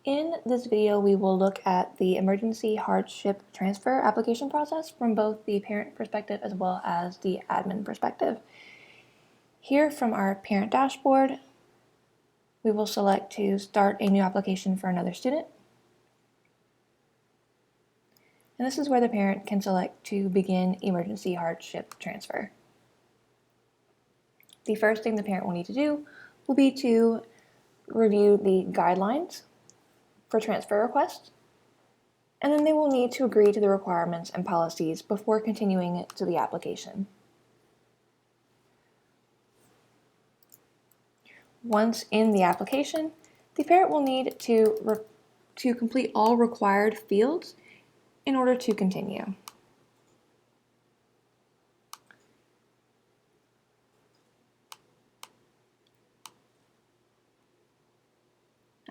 In this video, we will look at the emergency hardship transfer application process from both the parent perspective as well as the admin perspective. Here from our parent dashboard, we will select to start a new application for another student. And this is where the parent can select to begin emergency hardship transfer. The first thing the parent will need to do will be to review the guidelines for transfer requests, and then they will need to agree to the requirements and policies before continuing it to the application. Once in the application, the parent will need to complete all required fields in order to continue.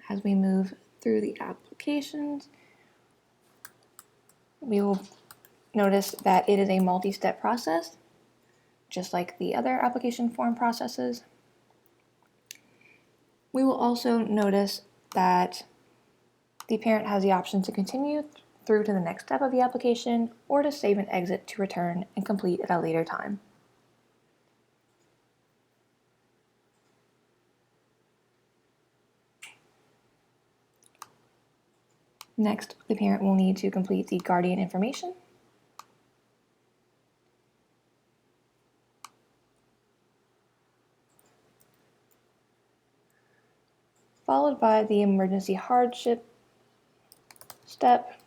As we move through the applications, we will notice that it is a multi-step process, just like the other application form processes. We will also notice that the parent has the option to continue through to the next step of the application or to save and exit to return and complete at a later time. Next, the parent will need to complete the guardian information. Followed by the emergency hardship step,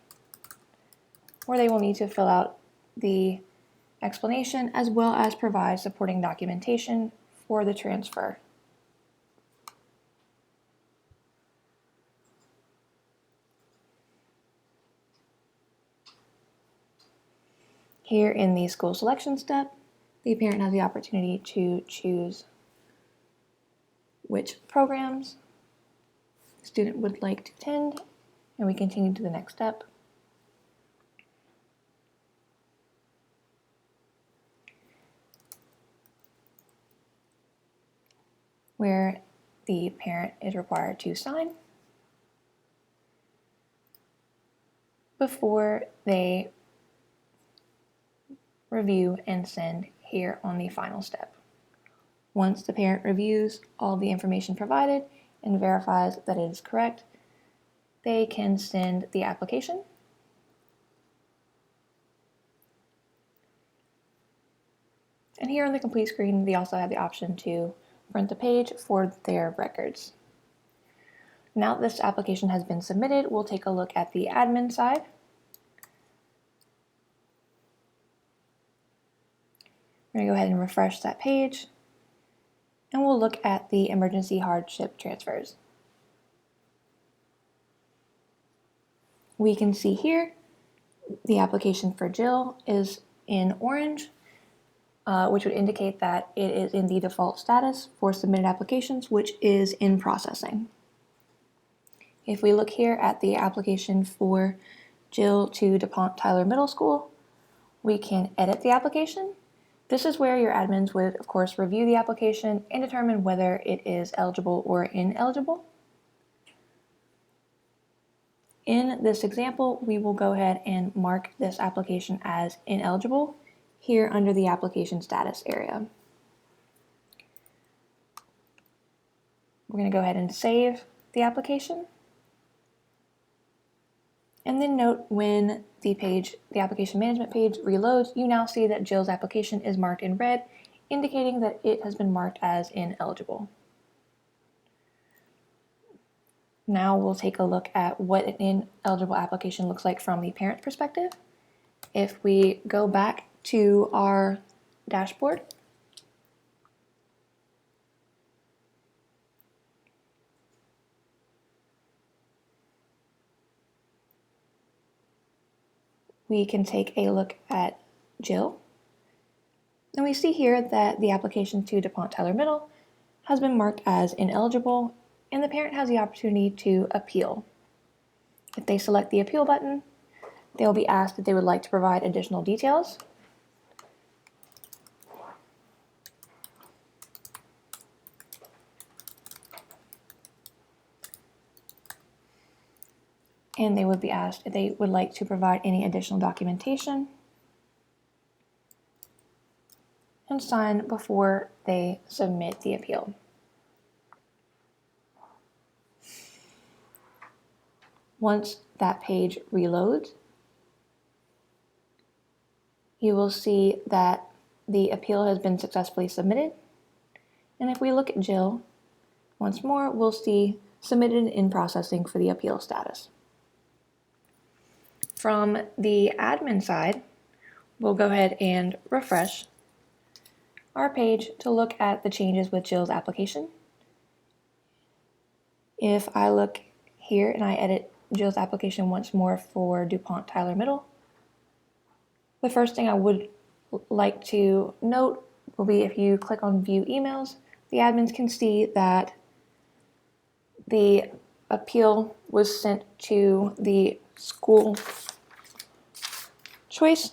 where they will need to fill out the explanation as well as provide supporting documentation for the transfer. Here in the school selection step, the parent has the opportunity to choose which programs the student would like to attend, and we continue to the next step. Where the parent is required to sign before they review and send here on the final step. Once the parent reviews all the information provided and verifies that it is correct, they can send the application. And here on the complete screen, they also have the option to print the page for their records. Now that this application has been submitted, we'll take a look at the admin side. We're going to go ahead and refresh that page, and we'll look at the emergency hardship transfers. We can see here the application for Jill is in orange, which would indicate that it is in the default status for submitted applications, which is in processing. If we look here at the application for Jill to DuPont Tyler Middle School, we can edit the application. This is where your admins would, of course, review the application and determine whether it is eligible or ineligible. In this example, we will go ahead and mark this application as ineligible here under the application status area. We're going to go ahead and save the application. And then note when the application management page reloads, you now see that Jill's application is marked in red, indicating that it has been marked as ineligible. Now we'll take a look at what an ineligible application looks like from the parent perspective. If we go back to our dashboard, we can take a look at Jill. And we see here that the application to DuPont Tyler Middle has been marked as ineligible, and the parent has the opportunity to appeal. If they select the appeal button, they will be asked if they would like to provide additional details. and they would be asked if they would like to provide any additional documentation and sign before they submit the appeal. Once that page reloads, you will see that the appeal has been successfully submitted. And if we look at Jill once more, we'll see submitted in processing for the appeal status. From the admin side, we'll go ahead and refresh our page to look at the changes with Jill's application. If I look here and I edit Jill's application once more for DuPont Tyler Middle, the first thing I would like to note will be if you click on View Emails, the admins can see that the appeal was sent to the school choice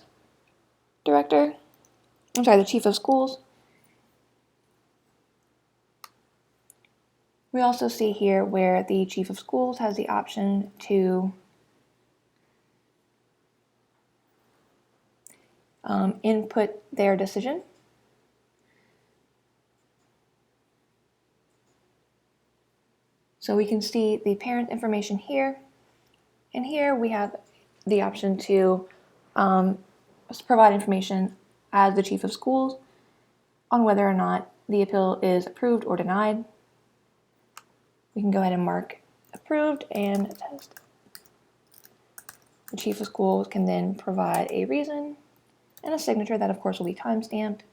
director, the chief of schools. We also see here where the chief of schools has the option to input their decision. So we can see the parent information here, and here we have the option to provide information as the chief of schools on whether or not the appeal is approved or denied. We can go ahead and mark approved, and test. The chief of schools can then provide a reason and a signature that of course will be time-stamped.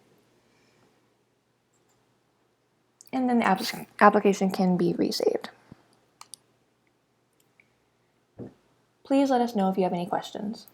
And then the application can be resaved. Please let us know if you have any questions.